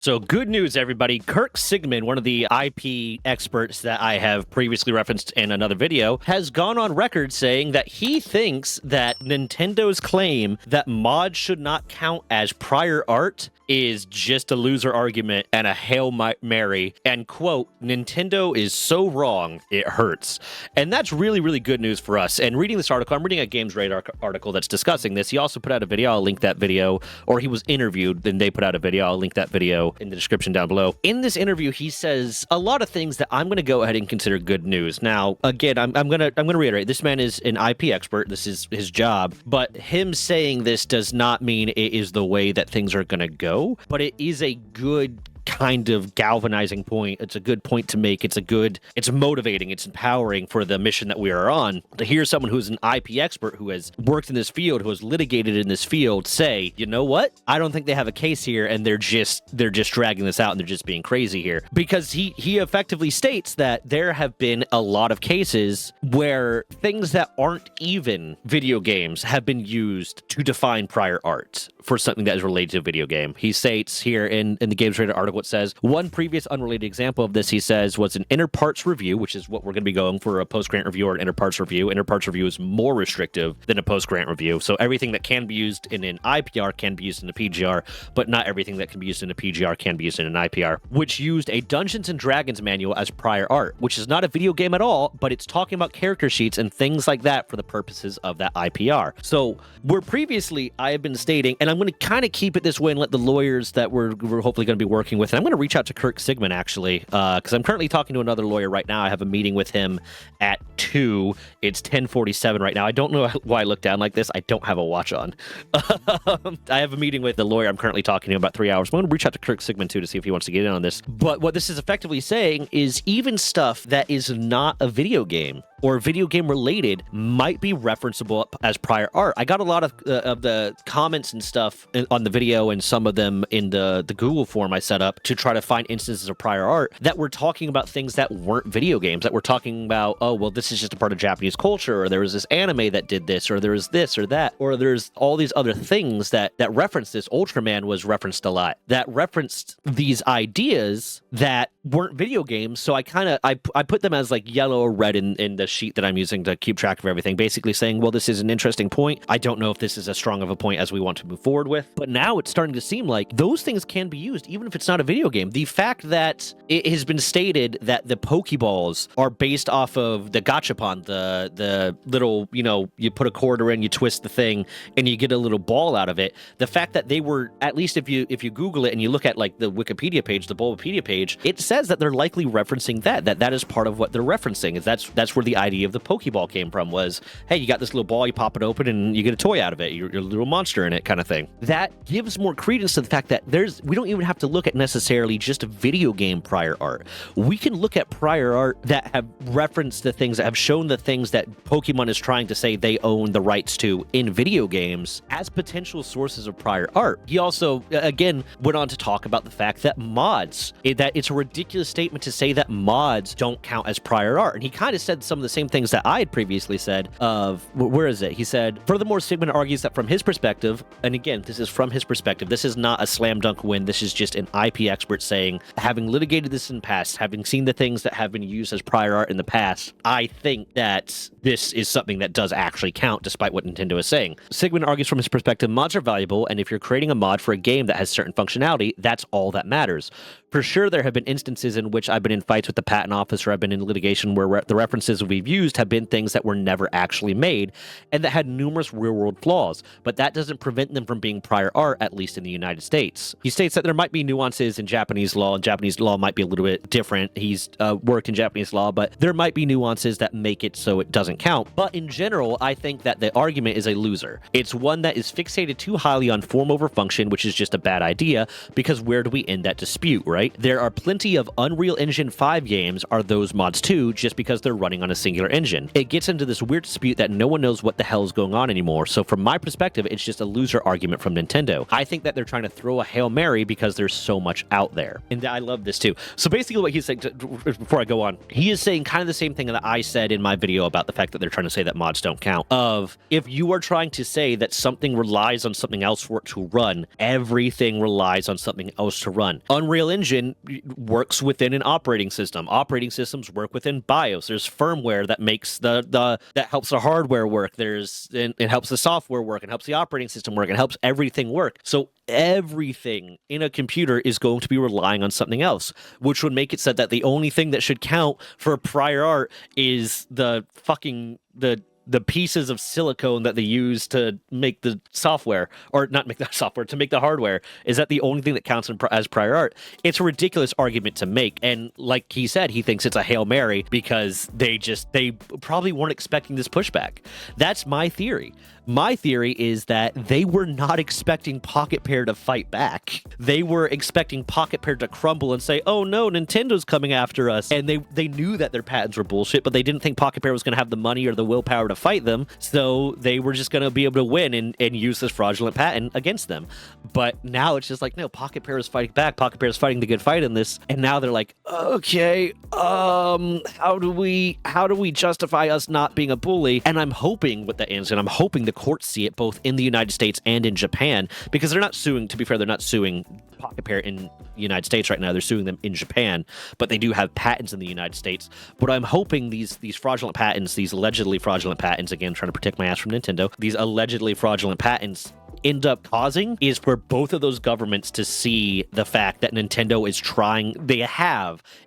So good news, everybody. Kirk Sigmund, one of the IP experts that I have previously referenced in another video, has gone on record saying that he thinks that Nintendo's claim that mods should not count as prior art is just a loser argument and a Hail Mary, and quote, Nintendo is so wrong, it hurts. And that's really, really good news for us. And reading this article, I'm reading a Games Radar article that's discussing this. He also put out a video. I'll link that video, or he was interviewed, then they put out a video. I'll link that video in the description down below. In this interview, he says a lot of things that I'm going to go ahead and consider good news. Now, again, I'm going to reiterate, this man is an IP expert. This is his job, but him saying this does not mean it is the way that things are going to go. But it is a good kind of galvanizing point. It's a good point to make. It's motivating, it's empowering for the mission that we are on. To hear someone who's an IP expert, who has worked in this field, who has litigated in this field, say, you know what? I don't think they have a case here, and they're just dragging this out, and they're just being crazy here. Because he effectively states that there have been a lot of cases where things that aren't even video games have been used to define prior art for something that is related to a video game. He states here in the Games Radar article, it says, one previous unrelated example of this, he says, was an inter parts review, which is what we're going to be going for, a post-grant review or an inter parts review. Inter parts review is more restrictive than a post-grant review. So everything that can be used in an IPR can be used in a PGR, but not everything that can be used in a PGR can be used in an IPR, which used a Dungeons & Dragons manual as prior art, which is not a video game at all, but it's talking about character sheets and things like that for the purposes of that IPR. So where previously I have been stating, and I'm going to kind of keep it this way and let the lawyers that we're hopefully going to be working with, and I'm going to reach out to Kirk Sigmund, actually, because I'm currently talking to another lawyer right now. I have a meeting with him at 2. It's 10:47 right now. I don't know why I look down like this. I don't have a watch on. I have a meeting with the lawyer I'm currently talking to about 3 hours. I'm going to reach out to Kirk Sigmund, too, to see if he wants to get in on this. But what this is effectively saying is even stuff that is not a video game or video game related might be referenceable as prior art. I got a lot of the comments and stuff on the video, and some of them in the Google form I set up to try to find instances of prior art that were talking about things that weren't video games, that were talking about, oh, well, this is just a part of Japanese culture, or there was this anime that did this, or there was this or that, or there's all these other things that reference this. Ultraman was referenced a lot, that referenced these ideas that weren't video games. So I put them as like yellow or red in the sheet that I'm using to keep track of everything, basically saying, well, this is an interesting point. I don't know if this is as strong of a point as we want to move forward with, but now it's starting to seem like those things can be used even if it's not a video game. The fact that it has been stated that the Pokeballs are based off of the gachapon, the little, you put a quarter in, you twist the thing, and you get a little ball out of it. The fact that they were, at least if you Google it and you look at like the Wikipedia page, the Bulbapedia page, it says that they're likely referencing that is part of what they're referencing. Is that's where the idea of the Pokeball came from, was, hey, you got this little ball, you pop it open, and you get a toy out of it. You're a little monster in it, kind of thing. That gives more credence to the fact that we don't even have to look at necessarily just a video game prior art. We can look at prior art that have referenced the things, that have shown the things that Pokemon is trying to say they own the rights to in video games as potential sources of prior art. He also, again, went on to talk about the fact that mods, that it's a ridiculous statement to say that mods don't count as prior art. And he kind of said some of the same things that I had previously said of, where is it? He said, furthermore, Sigmund argues that from his perspective, and again, this is from his perspective, this is not a slam dunk win, this is just an IP expert saying, having litigated this in the past, having seen the things that have been used as prior art in the past, I think that this is something that does actually count, despite what Nintendo is saying. Sigmund argues from his perspective, mods are valuable, and if you're creating a mod for a game that has certain functionality, that's all that matters. For sure, there have been instances in which I've been in fights with the patent office, or I've been in litigation where the references we've used have been things that were never actually made and that had numerous real-world flaws, but that doesn't prevent them from being prior art, at least in the United States. He states that there might be nuances in Japanese law, and Japanese law might be a little bit different. He's worked in Japanese law, but there might be nuances that make it so it doesn't count. But in general, I think that the argument is a loser. It's one that is fixated too highly on form over function, which is just a bad idea, because where do we end that dispute, right? right? There are plenty of Unreal Engine 5 games are those mods too, just because they're running on a singular engine. It gets into this weird dispute that no one knows what the hell is going on anymore. So from my perspective, it's just a loser argument from Nintendo. I think that they're trying to throw a Hail Mary because there's so much out there. And I love this too. So basically what he's saying, before I go on, he is saying kind of the same thing that I said in my video about the fact that they're trying to say that mods don't count. Of if you are trying to say that something relies on something else for it to run, everything relies on something else to run. Unreal Engine works within an operating system. Operating systems work within BIOS. There's firmware that makes that helps the hardware work. It helps the software work. It helps the operating system work. It helps everything work. So everything in a computer is going to be relying on something else, which would make it said that the only thing that should count for prior art is the pieces of silicone that they use to make the software, or not make the software, to make the hardware. Is that the only thing that counts as prior art? It's a ridiculous argument to make. And like he said, he thinks it's a Hail Mary because they probably weren't expecting this pushback. That's my theory. My theory is that they were not expecting Pocket Pair to fight back. They were expecting Pocket Pair to crumble and say, oh no, Nintendo's coming after us. And they knew that their patents were bullshit, but they didn't think Pocket Pair was going to have the money or the willpower to fight them. So they were just going to be able to win and use this fraudulent patent against them. But now it's just like, no, Pocket Pair is fighting back. Pocket Pair is fighting the good fight in this. And now they're like, okay, how do we justify us not being a bully? And I'm hoping with the answer, and I'm hoping the courts see it both in the United States and in Japan, because they're not suing, to be fair, they're not suing Pocket Pair in the United States right now. They're suing them in Japan, but they do have patents in the United States. But I'm hoping these fraudulent patents, these allegedly fraudulent patents, again, trying to protect my ass from Nintendo, these allegedly fraudulent patents end up causing is for both of those governments to see the fact that Nintendo is trying,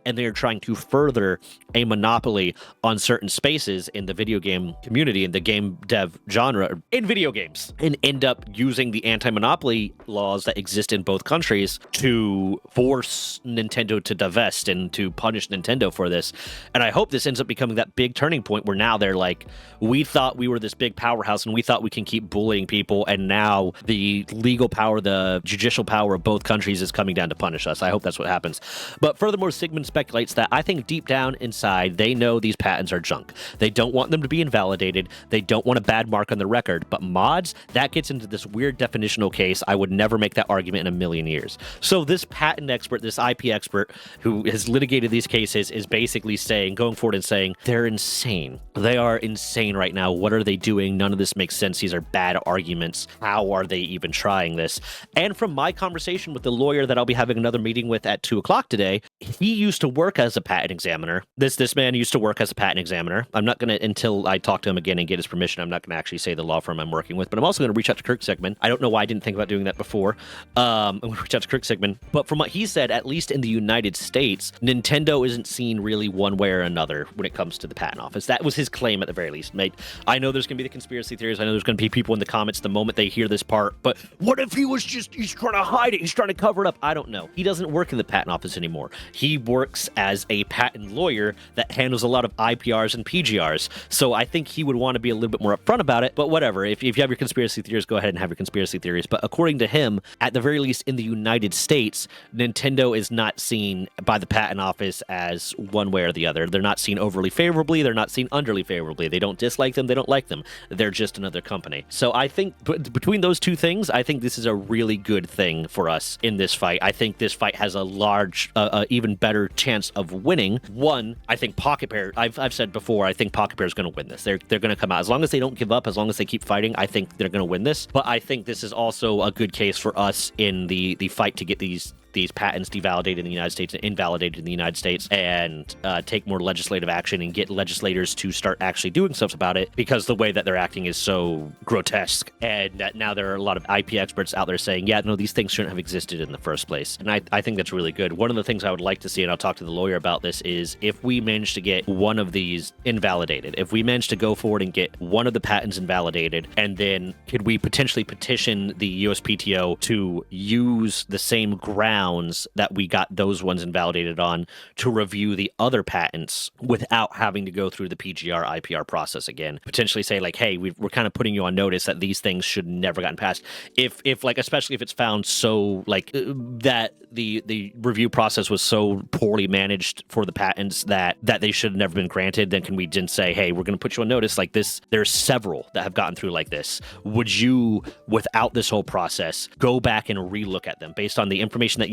and they're trying to further a monopoly on certain spaces in the video game community, in the game dev genre, in video games, and end up using the anti-monopoly laws that exist in both countries to force Nintendo to divest and to punish Nintendo for this. And I hope this ends up becoming that big turning point where now they're like, we thought we were this big powerhouse and we thought we can keep bullying people, and now the legal power, the judicial power of both countries is coming down to punish us. I hope that's what happens. But furthermore, Sigmund speculates that I think deep down inside, they know these patents are junk. They don't want them to be invalidated. They don't want a bad mark on the record. But mods, that gets into this weird definitional case. I would never make that argument in a million years. So this patent expert, this IP expert who has litigated these cases is basically saying, going forward and saying, they're insane. They are insane right now. What are they doing? None of this makes sense. These are bad arguments. How are they even trying this? And from my conversation with the lawyer that I'll be having another meeting with at 2:00 today, he used to work as a patent examiner. This man used to work as a patent examiner. I'm not going to, until I talk to him again and get his permission, I'm not going to actually say the law firm I'm working with, but I'm also going to reach out to Kirk Sigmund. I don't know why I didn't think about doing that before. I'm going to reach out to Kirk Sigmund. But from what he said, at least in the United States, Nintendo isn't seen really one way or another when it comes to the patent office. That was his claim at the very least. Mate, I know there's going to be the conspiracy theories. I know there's going to be people in the comments the moment they hear this part, but what if he's trying to hide it? He's trying to cover it up. I don't know. He doesn't work in the patent office anymore. He works as a patent lawyer that handles a lot of IPRs and PGRs. So I think he would want to be a little bit more upfront about it, but whatever. If you have your conspiracy theories, go ahead and have your conspiracy theories. But according to him, at the very least in the United States, Nintendo is not seen by the patent office as one way or the other. They're not seen overly favorably. They're not seen underly favorably. They don't dislike them. They don't like them. They're just another company. So I think between those two things, I think this is a really good thing for us in this fight. I think this fight has a large, even better chance of winning. One, I think Pocket Pair, I've said before, I think Pocket Pair is going to win this. They're going to come out. As long as they don't give up, as long as they keep fighting, I think they're going to win this. But I think this is also a good case for us in the fight to get these patents devalidated in the United States and invalidated in the United States, and take more legislative action and get legislators to start actually doing stuff about it, because the way that they're acting is so grotesque. And that now there are a lot of IP experts out there saying, yeah, no, these things shouldn't have existed in the first place. And I think that's really good. One of the things I would like to see, and I'll talk to the lawyer about this, is if we manage to get one of these invalidated, if we manage to go forward and get one of the patents invalidated, and then could we potentially petition the USPTO to use the same ground rounds that we got those ones invalidated on to review the other patents without having to go through the PGR IPR process again. Potentially say like, hey, we're kind of putting you on notice that these things should never gotten passed. If like, especially if it's found so like that the review process was so poorly managed for the patents that they should have never been granted, then can we then say, hey, we're going to put you on notice like this? There's several that have gotten through like this. Would you, without this whole process, go back and relook at them based on the information that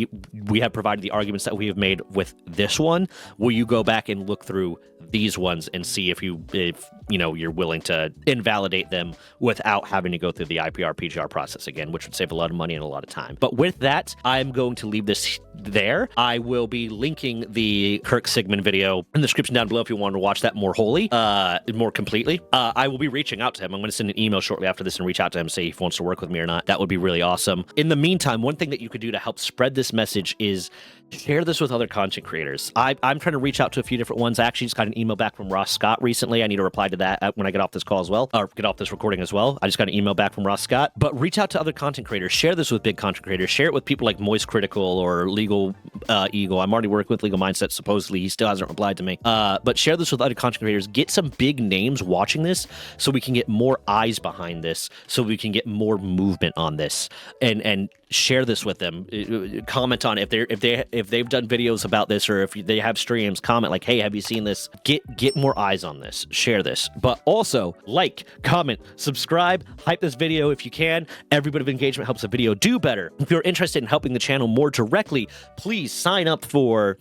we have provided, the arguments that we have made with this one? Will you go back and look through these ones and see if you're willing to invalidate them without having to go through the IPR PGR process again, which would save a lot of money and a lot of time. But with that, I'm going to leave this there. I will be linking the Kirk Sigmund video in the description down below if you want to watch that more more completely. I will be reaching out to him. I'm going to send an email shortly after this and reach out to him, see if he wants to work with me or not. That would be really awesome. In the meantime, one thing that you could do to help spread this message is share this with other content creators. I'm trying to reach out to a few different ones. I actually just got an email back from Ross Scott recently. I need to reply to that when I get off this call as well, or get off this recording as well. I just got an email back from Ross Scott. But reach out to other content creators. Share this with big content creators. Share it with people like Moist Critical or Legal Eagle. I'm already working with Legal Mindset, supposedly. He still hasn't replied to me. But share this with other content creators. Get some big names watching this so we can get more eyes behind this, so we can get more movement on this, and share this with them. Comment on it. If they've done videos about this, or if they have streams, comment like, hey, have you seen this? Get more eyes on this. Share this. But also like, comment, subscribe, hype this video if you can. Every bit of engagement helps the video do better. If you're interested in helping the channel more directly, please sign up for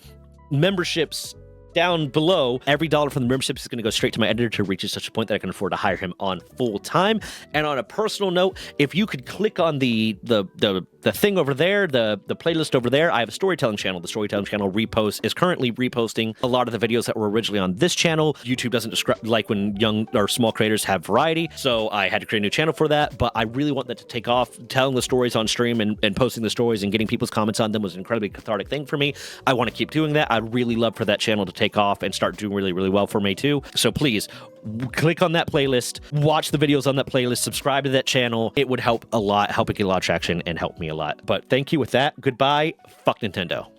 memberships down below. Every dollar from the membership is going to go straight to my editor to reach such a point that I can afford to hire him on full time. And on a personal note, if you could click on the thing over there, the playlist over there, I have a storytelling channel. The storytelling channel is currently reposting a lot of the videos that were originally on this channel. YouTube doesn't like when young or small creators have variety, so I had to create a new channel for that. But I really want that to take off. Telling the stories on stream and posting the stories and getting people's comments on them was an incredibly cathartic thing for me. I want to keep doing that. I'd really love for that channel to take off and start doing really, really well for me too. So please click on that playlist, watch the videos on that playlist, subscribe to that channel. It would help a lot, help it get a lot of traction and help me a lot. But thank you with that. Goodbye. Fuck Nintendo.